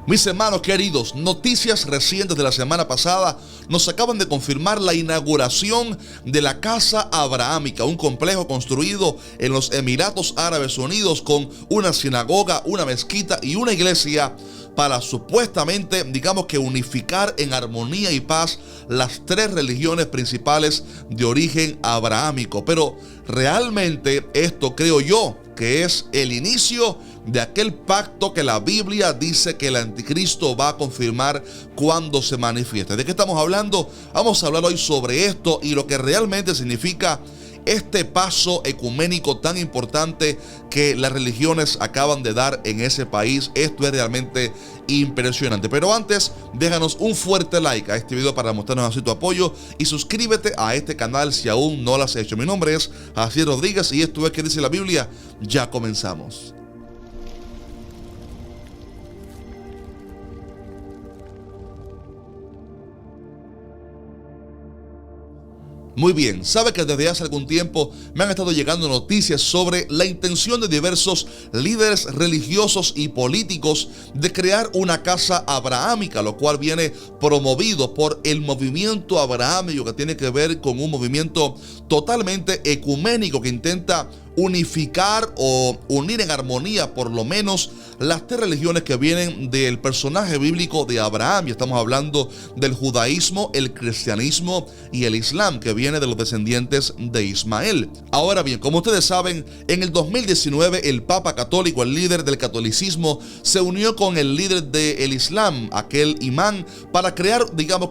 Mis hermanos queridos, noticias recientes de la semana pasada nos acaban de confirmar la inauguración de la Casa Abrahámica, un complejo construido en los Emiratos Árabes Unidos con una sinagoga, una mezquita y una iglesia para supuestamente, unificar en armonía y paz las tres religiones principales de origen abrahámico. Pero realmente esto creo yo que es el inicio de aquel pacto que la Biblia dice que el anticristo va a confirmar cuando se manifieste. ¿De qué estamos hablando? Vamos a hablar hoy sobre esto y lo que realmente significa este paso ecuménico tan importante que las religiones acaban de dar en ese país. Esto es realmente impresionante. Pero antes, déjanos un fuerte like a este video para mostrarnos así tu apoyo y suscríbete a este canal si aún no lo has hecho. Mi nombre es Jaciel Rodríguez y esto es ¿Qué dice la Biblia? Ya comenzamos. Muy bien, sabe que desde hace algún tiempo me han estado llegando noticias sobre la intención de diversos líderes religiosos y políticos de crear una casa abrahámica, lo cual viene promovido por el movimiento abrahámico, que tiene que ver con un movimiento totalmente ecuménico que intenta unificar o unir en armonía por lo menos las tres religiones que vienen del personaje bíblico de Abraham. Y estamos hablando del judaísmo, el cristianismo y el islam, que viene de los descendientes de Ismael. Ahora bien, como ustedes saben, en el 2019 el Papa Católico, el líder del catolicismo, se unió con el líder del islam, aquel imán, para crear,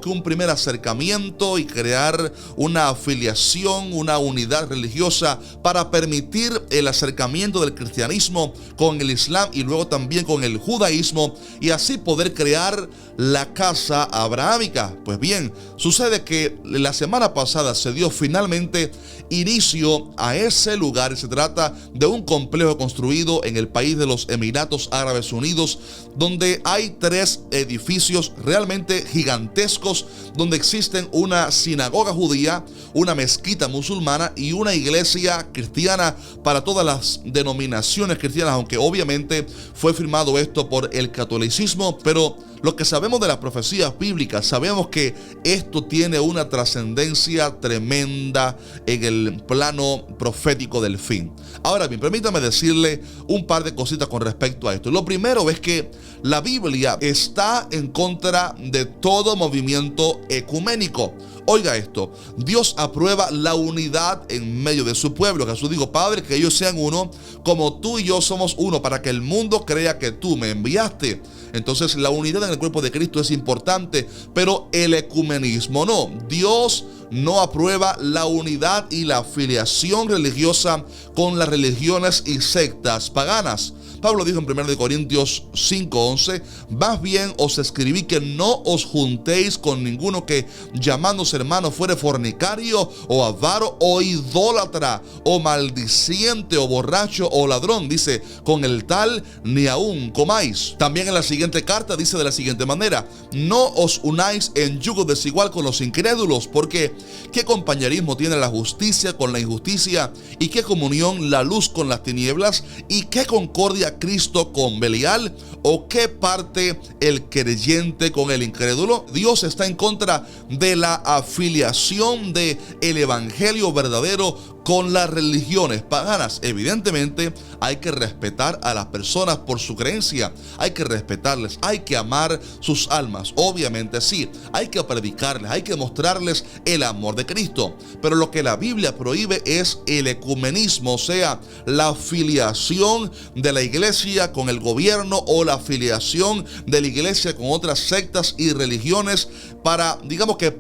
un primer acercamiento y crear una afiliación, una unidad religiosa para permitir el acercamiento del cristianismo con el islam y luego también con el judaísmo, y así poder crear la casa abrahámica. Pues bien, sucede que la semana pasada se dio finalmente inicio a ese lugar. Se trata de un complejo construido en el país de los Emiratos Árabes Unidos, donde hay tres edificios realmente gigantescos, donde existen una sinagoga judía, una mezquita musulmana y una iglesia cristiana para todas las denominaciones cristianas, aunque obviamente fue firmado esto por el catolicismo. Pero lo que sabemos de las profecías bíblicas, sabemos que esto tiene una trascendencia tremenda en el plano profético del fin. Ahora bien, permítame decirle un par de cositas con respecto a esto. Lo primero es que la Biblia está en contra de todo movimiento ecuménico. Oiga esto, Dios aprueba la unidad en medio de su pueblo. Jesús dijo: Padre, que ellos sean uno, como tú y yo somos uno, para que el mundo crea que tú me enviaste. Entonces la unidad en el cuerpo de Cristo es importante, pero el ecumenismo no. Dios no aprueba la unidad y la afiliación religiosa con las religiones y sectas paganas. Pablo dijo en 1 Corintios 5:11: más bien os escribí que no os juntéis con ninguno que, llamándose hermano, fuere fornicario o avaro o idólatra o maldiciente o borracho o ladrón. Dice: con el tal ni aún comáis. También en la siguiente carta dice de la siguiente manera: no os unáis en yugo desigual con los incrédulos, porque ¿qué compañerismo tiene la justicia con la injusticia? ¿Y qué comunión la luz con las tinieblas? ¿Y qué concordia Cristo con Belial? ¿O qué parte el creyente con el incrédulo? Dios está en contra de la afiliación del evangelio verdadero con las religiones paganas. Evidentemente hay que respetar a las personas por su creencia, hay que respetarles, hay que amar sus almas, obviamente sí, hay que predicarles, hay que mostrarles el amor de Cristo. Pero lo que la Biblia prohíbe es el ecumenismo, o sea, la afiliación de la iglesia con el gobierno o la afiliación de la iglesia con otras sectas y religiones para,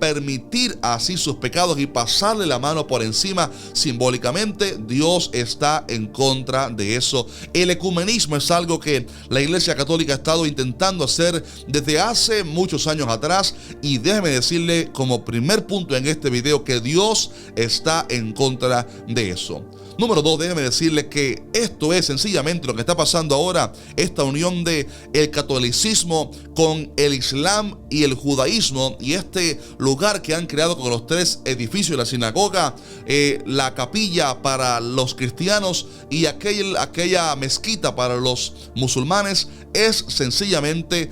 permitir así sus pecados y pasarle la mano por encima simbólicamente. Dios está en contra de eso. El ecumenismo es algo que la Iglesia Católica ha estado intentando hacer desde hace muchos años atrás, y déjeme decirle como primer punto en este video que Dios está en contra de eso. Número 2, déjeme decirle que esto es sencillamente lo que está pasando ahora, esta unión de el catolicismo con el islam y el judaísmo, y este lugar que han creado con los tres edificios, la sinagoga, la capilla para los cristianos y aquella mezquita para los musulmanes, es sencillamente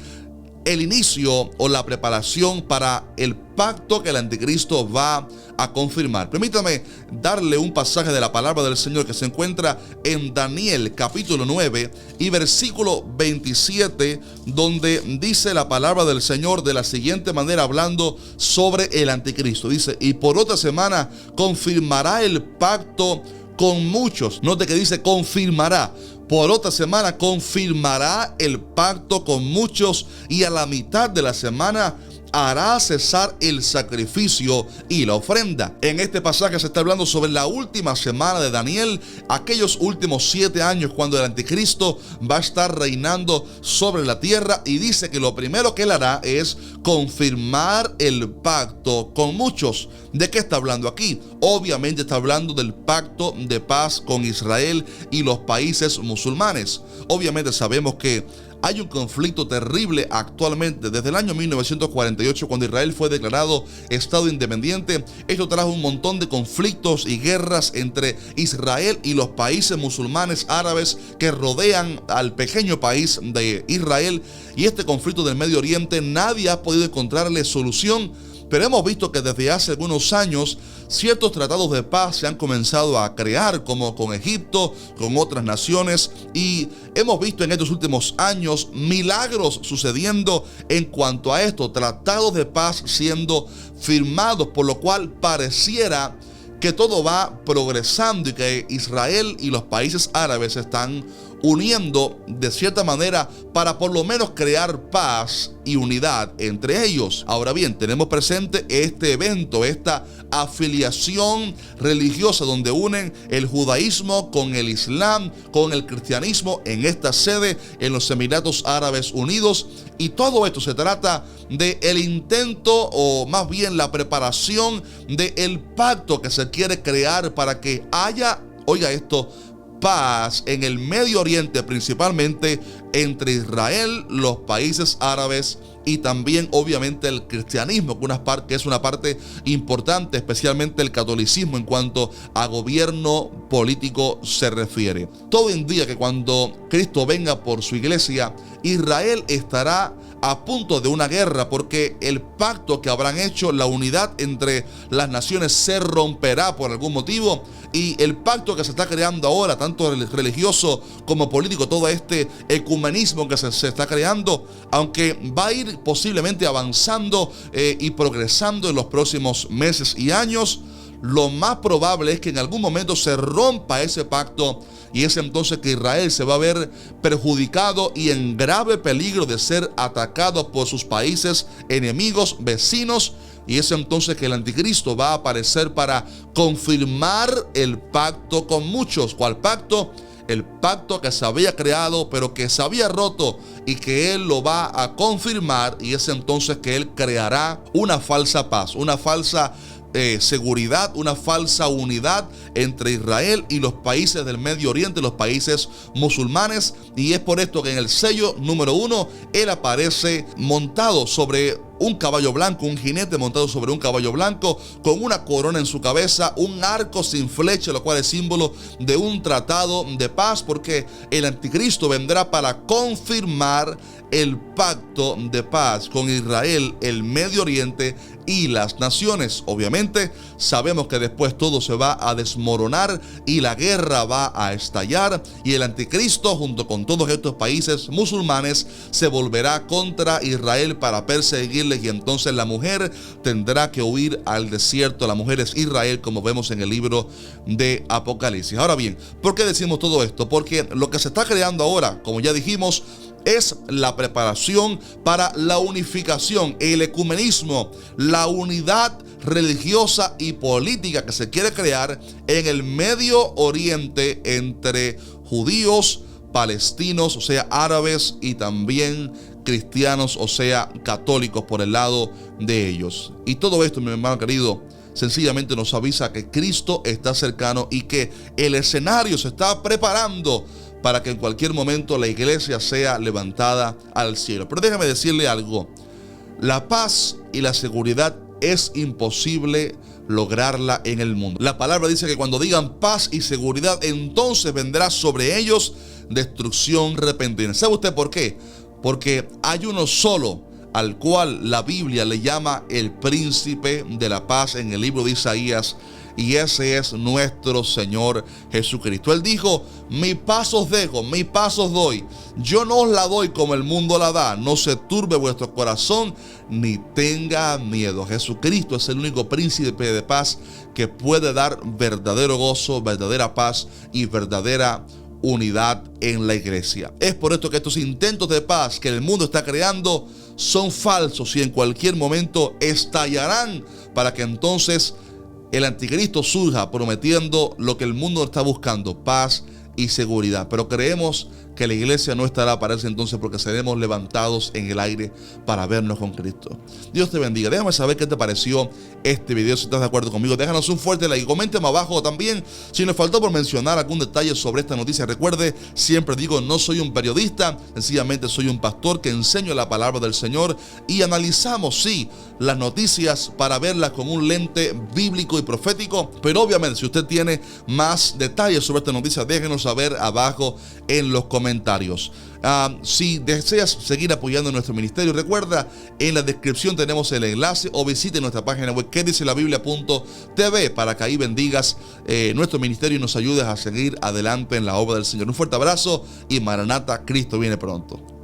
el inicio o la preparación para el pacto que el anticristo va a confirmar. Permítame darle un pasaje de la palabra del Señor que se encuentra en Daniel capítulo 9 y versículo 27, donde dice la palabra del Señor de la siguiente manera, hablando sobre el anticristo. Dice: y por otra semana confirmará el pacto con muchos. Note que dice confirmará. Por otra semana confirmará el pacto con muchos, y a la mitad de la semana hará cesar el sacrificio y la ofrenda. En este pasaje se está hablando sobre la última semana de Daniel, aquellos últimos 7 años cuando el anticristo va a estar reinando sobre la tierra, y dice que lo primero que él hará es confirmar el pacto con muchos. ¿De qué está hablando aquí? Obviamente está hablando del pacto de paz con Israel y los países musulmanes. Obviamente sabemos que hay un conflicto terrible actualmente desde el año 1948, cuando Israel fue declarado Estado independiente. Esto trajo un montón de conflictos y guerras entre Israel y los países musulmanes árabes que rodean al pequeño país de Israel. Y este conflicto del Medio Oriente nadie ha podido encontrarle solución. Pero hemos visto que desde hace algunos años ciertos tratados de paz se han comenzado a crear, como con Egipto, con otras naciones, y hemos visto en estos últimos años milagros sucediendo en cuanto a esto, tratados de paz siendo firmados, por lo cual pareciera que todo va progresando y que Israel y los países árabes están uniendo de cierta manera para por lo menos crear paz y unidad entre ellos. Ahora bien, tenemos presente este evento, esta afiliación religiosa donde unen el judaísmo con el islam, con el cristianismo en esta sede en los Emiratos Árabes Unidos, y todo esto se trata de el intento, o más bien la preparación del pacto que se quiere crear para que haya, oiga esto, paz en el Medio Oriente, principalmente entre Israel, los países árabes y también obviamente el cristianismo, que es una parte importante, especialmente el catolicismo en cuanto a gobierno político se refiere. Todo indica que cuando Cristo venga por su iglesia, Israel estará a punto de una guerra, porque el pacto que habrán hecho, la unidad entre las naciones, se romperá por algún motivo, y el pacto que se está creando ahora, tanto religioso como político, todo este ecumenismo que se está creando, aunque va a ir posiblemente avanzando y progresando en los próximos meses y años, lo más probable es que en algún momento se rompa ese pacto, y es entonces que Israel se va a ver perjudicado y en grave peligro de ser atacado por sus países enemigos, vecinos. Y es entonces que el anticristo va a aparecer para confirmar el pacto con muchos. ¿Cuál pacto? El pacto que se había creado pero que se había roto, y que él lo va a confirmar, y es entonces que él creará una falsa paz, una falsa seguridad, una falsa unidad entre Israel y los países del Medio Oriente, los países musulmanes. Y es por esto que en el sello número 1 él aparece montado sobre un caballo blanco, un jinete montado sobre un caballo blanco, con una corona en su cabeza, un arco sin flecha, lo cual es símbolo de un tratado de paz, porque el anticristo vendrá para confirmar el pacto de paz con Israel, el Medio Oriente y las naciones. Obviamente sabemos que después todo se va a desmoronar y la guerra va a estallar, y el anticristo junto con todos estos países musulmanes se volverá contra Israel para perseguirles, y entonces la mujer tendrá que huir al desierto. La mujer es Israel, como vemos en el libro de Apocalipsis. Ahora bien, ¿por qué decimos todo esto? Porque lo que se está creando ahora, como ya dijimos, es la preparación para la unificación, el ecumenismo, la unidad religiosa y política que se quiere crear en el Medio Oriente entre judíos, palestinos, o sea, árabes, y también cristianos, o sea, católicos por el lado de ellos. Y todo esto, mi hermano querido, sencillamente nos avisa que Cristo está cercano y que el escenario se está preparando para que en cualquier momento la iglesia sea levantada al cielo. Pero déjame decirle algo: la paz y la seguridad es imposible lograrla en el mundo. La palabra dice que cuando digan paz y seguridad, entonces vendrá sobre ellos destrucción repentina. ¿Sabe usted por qué? Porque hay uno solo al cual la Biblia le llama el príncipe de la paz en el libro de Isaías, y ese es nuestro Señor Jesucristo. Él dijo: mi paz os dejo, mi paz os doy. Yo no os la doy como el mundo la da. No se turbe vuestro corazón, ni tenga miedo. Jesucristo es el único príncipe de paz que puede dar verdadero gozo, verdadera paz y verdadera unidad en la iglesia. Es por esto que estos intentos de paz que el mundo está creando son falsos y en cualquier momento estallarán, para que entonces el anticristo surja prometiendo lo que el mundo está buscando: paz y seguridad. Pero creemos que la iglesia no estará para ese entonces, porque seremos levantados en el aire para vernos con Cristo. Dios te bendiga. Déjame saber qué te pareció este video. Si estás de acuerdo conmigo, déjanos un fuerte like y coméntame abajo también si nos faltó por mencionar algún detalle sobre esta noticia. Recuerde, siempre digo, no soy un periodista, sencillamente soy un pastor que enseño la palabra del Señor y analizamos, sí, las noticias para verlas con un lente bíblico y profético. Pero obviamente, si usted tiene más detalles sobre esta noticia, déjenos saber abajo en los comentarios. Si deseas seguir apoyando nuestro ministerio, recuerda, en la descripción tenemos el enlace, o visite nuestra página web quedicelabiblia.tv para que ahí bendigas nuestro ministerio y nos ayudes a seguir adelante en la obra del Señor. Un fuerte abrazo y Maranata, Cristo viene pronto.